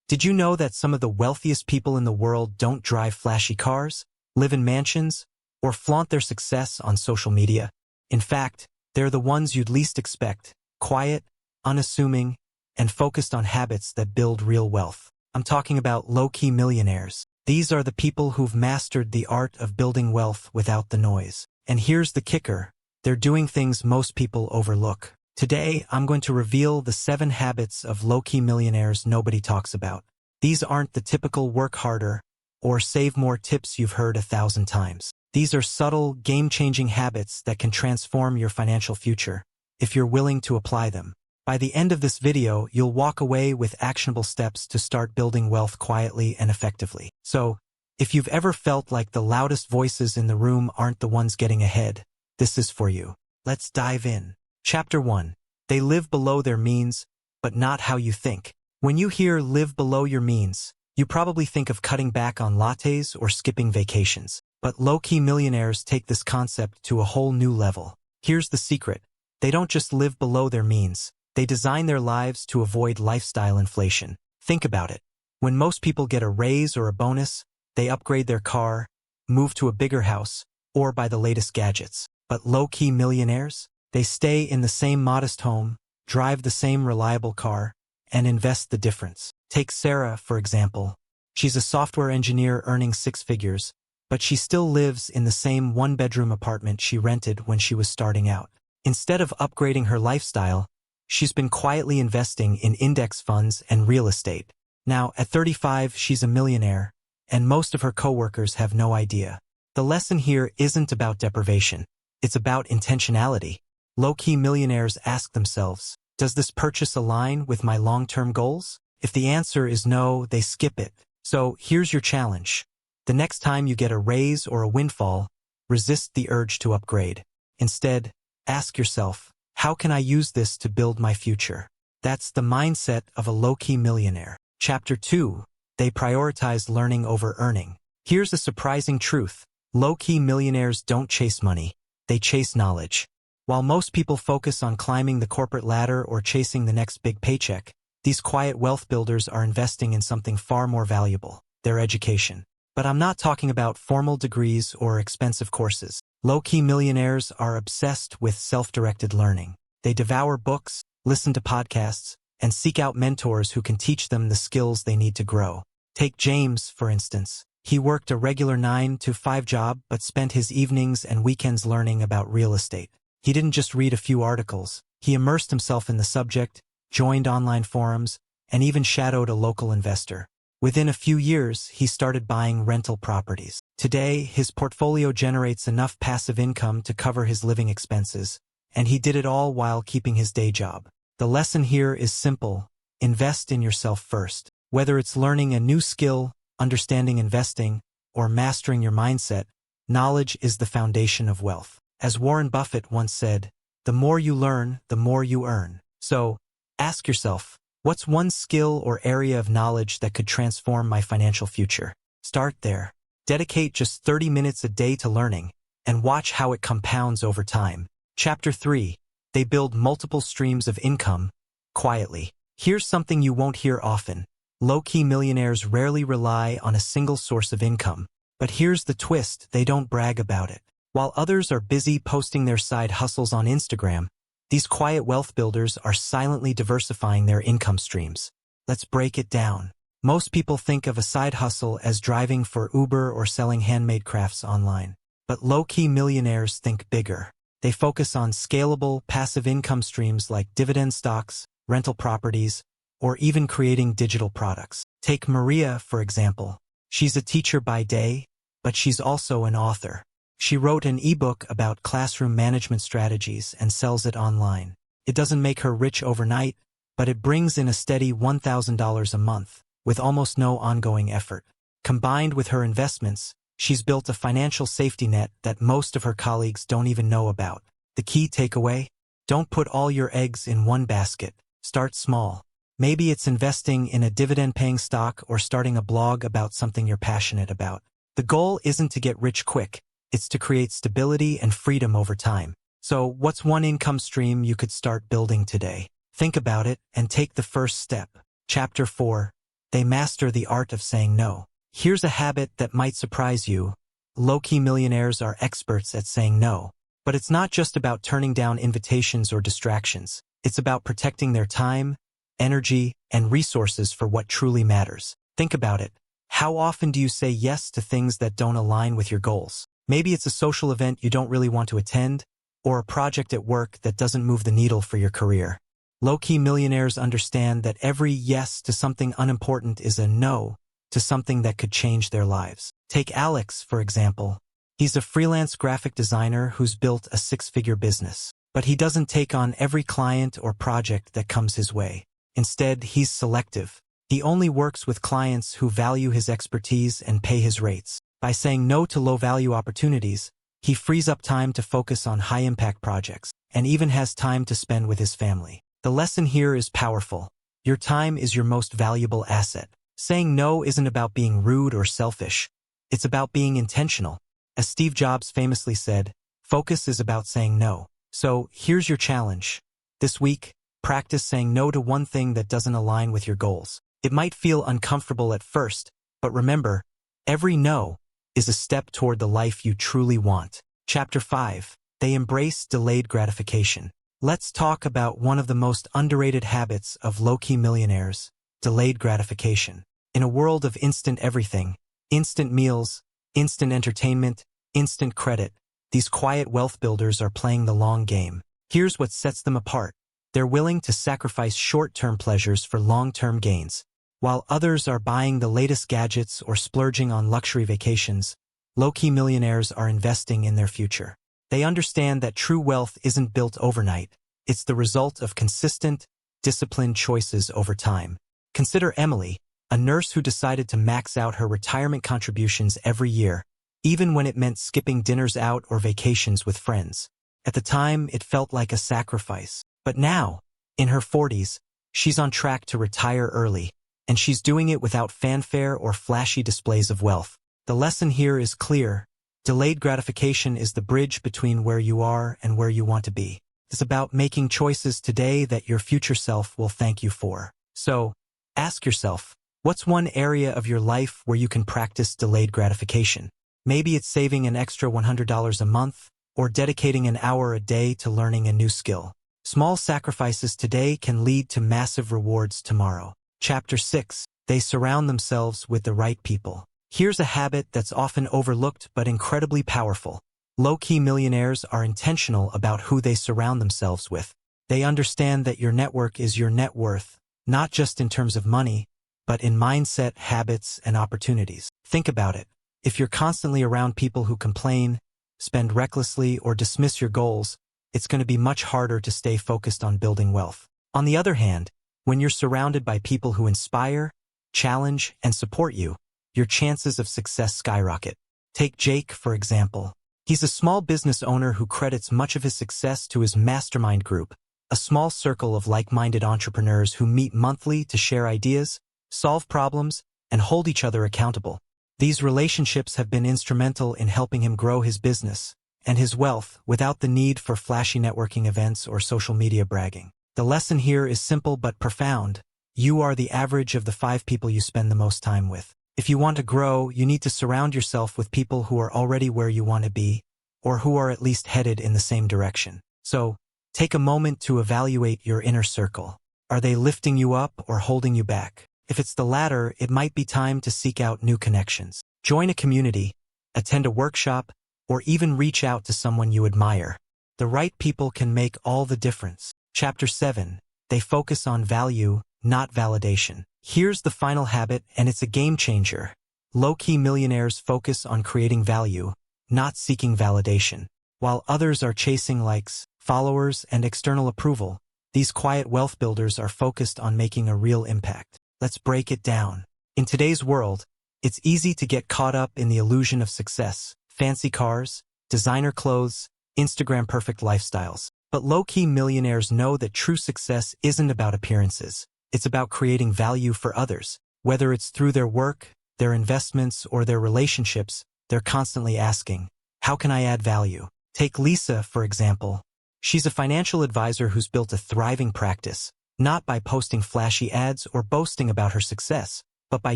Did you know that some of the wealthiest people in the world don't drive flashy cars, live in mansions, or flaunt their success on social media? In fact, they're the ones you'd least expect, quiet, unassuming, and focused on habits that build real wealth. I'm talking about low-key millionaires. These are the people who've mastered the art of building wealth without the noise. And here's the kicker. They're doing things most people overlook. Today, I'm going to reveal the 7 habits of low-key millionaires nobody talks about. These aren't the typical work harder or save more tips you've heard 1,000 times. These are subtle, game-changing habits that can transform your financial future if you're willing to apply them. By the end of this video, you'll walk away with actionable steps to start building wealth quietly and effectively. So, if you've ever felt like the loudest voices in the room aren't the ones getting ahead, this is for you. Let's dive in. Chapter 1. They live below their means, but not how you think. When you hear live below your means, you probably think of cutting back on lattes or skipping vacations. But low-key millionaires take this concept to a whole new level. Here's the secret. They don't just live below their means. They design their lives to avoid lifestyle inflation. Think about it. When most people get a raise or a bonus, they upgrade their car, move to a bigger house, or buy the latest gadgets. But low-key millionaires? They stay in the same modest home, drive the same reliable car, and invest the difference. Take Sarah, for example. She's a software engineer earning 6 figures, but she still lives in the same one-bedroom apartment she rented when she was starting out. Instead of upgrading her lifestyle, she's been quietly investing in index funds and real estate. Now, at 35, she's a millionaire, and most of her coworkers have no idea. The lesson here isn't about deprivation. It's about intentionality. Low-key millionaires ask themselves, does this purchase align with my long-term goals? If the answer is no, they skip it. So here's your challenge. The next time you get a raise or a windfall, resist the urge to upgrade. Instead, ask yourself, how can I use this to build my future? That's the mindset of a low-key millionaire. Chapter 2. They prioritize learning over earning. Here's a surprising truth. Low-key millionaires don't chase money. They chase knowledge. While most people focus on climbing the corporate ladder or chasing the next big paycheck, these quiet wealth builders are investing in something far more valuable, their education. But I'm not talking about formal degrees or expensive courses. Low-key millionaires are obsessed with self-directed learning. They devour books, listen to podcasts, and seek out mentors who can teach them the skills they need to grow. Take James, for instance. He worked a regular 9-to-5 job but spent his evenings and weekends learning about real estate. He didn't just read a few articles. He immersed himself in the subject, joined online forums, and even shadowed a local investor. Within a few years, he started buying rental properties. Today, his portfolio generates enough passive income to cover his living expenses, and he did it all while keeping his day job. The lesson here is simple. Invest in yourself first. Whether it's learning a new skill, understanding investing, or mastering your mindset, knowledge is the foundation of wealth. As Warren Buffett once said, the more you learn, the more you earn. So, ask yourself, what's one skill or area of knowledge that could transform my financial future? Start there. Dedicate just 30 minutes a day to learning, and watch how it compounds over time. Chapter 3. They build multiple streams of income, quietly. Here's something you won't hear often. Low-key millionaires rarely rely on a single source of income. But here's the twist, they don't brag about it. While others are busy posting their side hustles on Instagram, these quiet wealth builders are silently diversifying their income streams. Let's break it down. Most people think of a side hustle as driving for Uber or selling handmade crafts online. But low-key millionaires think bigger. They focus on scalable, passive income streams like dividend stocks, rental properties, or even creating digital products. Take Maria, for example. She's a teacher by day, but she's also an author. She wrote an ebook about classroom management strategies and sells it online. It doesn't make her rich overnight, but it brings in a steady $1,000 a month, with almost no ongoing effort. Combined with her investments, she's built a financial safety net that most of her colleagues don't even know about. The key takeaway? Don't put all your eggs in one basket. Start small. Maybe it's investing in a dividend-paying stock or starting a blog about something you're passionate about. The goal isn't to get rich quick. It's to create stability and freedom over time. So, what's one income stream you could start building today? Think about it and take the first step. Chapter 4. They master the art of saying no. Here's a habit that might surprise you. Low-key millionaires are experts at saying no. But it's not just about turning down invitations or distractions. It's about protecting their time, energy, and resources for what truly matters. Think about it. How often do you say yes to things that don't align with your goals? Maybe it's a social event you don't really want to attend, or a project at work that doesn't move the needle for your career. Low-key millionaires understand that every yes to something unimportant is a no to something that could change their lives. Take Alex, for example. He's a freelance graphic designer who's built a six-figure business. But he doesn't take on every client or project that comes his way. Instead, he's selective. He only works with clients who value his expertise and pay his rates. By saying no to low-value opportunities, he frees up time to focus on high-impact projects, and even has time to spend with his family. The lesson here is powerful. Your time is your most valuable asset. Saying no isn't about being rude or selfish. It's about being intentional. As Steve Jobs famously said, focus is about saying no. So, here's your challenge. This week, practice saying no to one thing that doesn't align with your goals. It might feel uncomfortable at first, but remember, every no is a step toward the life you truly want. Chapter 5. They embrace delayed gratification. Let's talk about one of the most underrated habits of low-key millionaires, delayed gratification. In a world of instant everything, instant meals, instant entertainment, instant credit, these quiet wealth builders are playing the long game. Here's what sets them apart. They're willing to sacrifice short-term pleasures for long-term gains. While others are buying the latest gadgets or splurging on luxury vacations, low-key millionaires are investing in their future. They understand that true wealth isn't built overnight. It's the result of consistent, disciplined choices over time. Consider Emily, a nurse who decided to max out her retirement contributions every year, even when it meant skipping dinners out or vacations with friends. At the time, it felt like a sacrifice. But now, in her 40s, she's on track to retire early, and she's doing it without fanfare or flashy displays of wealth. The lesson here is clear. Delayed gratification is the bridge between where you are and where you want to be. It's about making choices today that your future self will thank you for. So, ask yourself, what's one area of your life where you can practice delayed gratification? Maybe it's saving an extra $100 a month, or dedicating an hour a day to learning a new skill. Small sacrifices today can lead to massive rewards tomorrow. Chapter 6. They surround themselves with the right people. Here's a habit that's often overlooked but incredibly powerful. Low-key millionaires are intentional about who they surround themselves with. They understand that your network is your net worth, not just in terms of money, but in mindset, habits, and opportunities. Think about it. If you're constantly around people who complain, spend recklessly, or dismiss your goals, it's going to be much harder to stay focused on building wealth. On the other hand, when you're surrounded by people who inspire, challenge, and support you, your chances of success skyrocket. Take Jake, for example. He's a small business owner who credits much of his success to his mastermind group, a small circle of like-minded entrepreneurs who meet monthly to share ideas, solve problems, and hold each other accountable. These relationships have been instrumental in helping him grow his business and his wealth without the need for flashy networking events or social media bragging. The lesson here is simple but profound. You are the average of the 5 people you spend the most time with. If you want to grow, you need to surround yourself with people who are already where you want to be, or who are at least headed in the same direction. So, take a moment to evaluate your inner circle. Are they lifting you up or holding you back? If it's the latter, it might be time to seek out new connections. Join a community, attend a workshop, or even reach out to someone you admire. The right people can make all the difference. Chapter 7. They focus on value, not validation. Here's the final habit, and it's a game changer. Low-key millionaires focus on creating value, not seeking validation. While others are chasing likes, followers, and external approval, these quiet wealth builders are focused on making a real impact. Let's break it down. In today's world, it's easy to get caught up in the illusion of success, fancy cars, designer clothes, Instagram-perfect lifestyles. But low-key millionaires know that true success isn't about appearances. It's about creating value for others. Whether it's through their work, their investments, or their relationships, they're constantly asking, how can I add value? Take Lisa, for example. She's a financial advisor who's built a thriving practice, not by posting flashy ads or boasting about her success, but by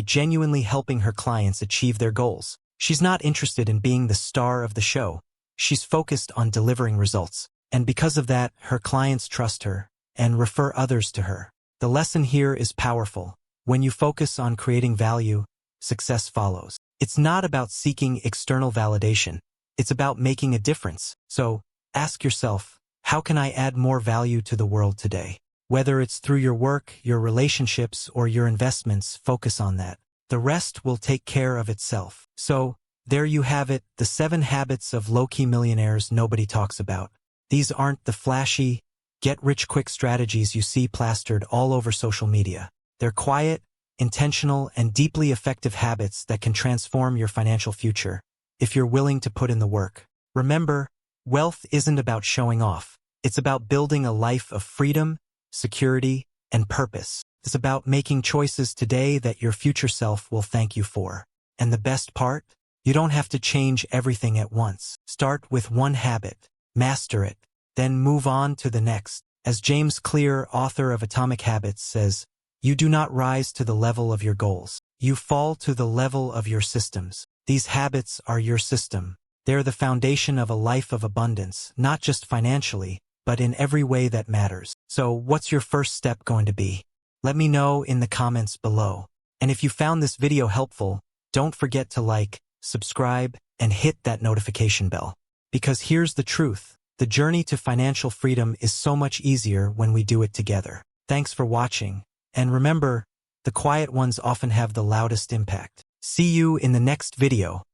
genuinely helping her clients achieve their goals. She's not interested in being the star of the show. She's focused on delivering results. And because of that, her clients trust her and refer others to her. The lesson here is powerful. When you focus on creating value, success follows. It's not about seeking external validation. It's about making a difference. So, ask yourself, how can I add more value to the world today? Whether it's through your work, your relationships, or your investments, focus on that. The rest will take care of itself. So, there you have it, the 7 habits of low-key millionaires nobody talks about. These aren't the flashy, get-rich-quick strategies you see plastered all over social media. They're quiet, intentional, and deeply effective habits that can transform your financial future if you're willing to put in the work. Remember, wealth isn't about showing off. It's about building a life of freedom, security, and purpose. It's about making choices today that your future self will thank you for. And the best part? You don't have to change everything at once. Start with one habit, master it, then move on to the next. As James Clear, author of Atomic Habits, says, you do not rise to the level of your goals. You fall to the level of your systems. These habits are your system. They're the foundation of a life of abundance, not just financially, but in every way that matters. So, what's your first step going to be? Let me know in the comments below. And if you found this video helpful, don't forget to like, subscribe, and hit that notification bell. Because here's the truth. The journey to financial freedom is so much easier when we do it together. Thanks for watching. And remember, the quiet ones often have the loudest impact. See you in the next video.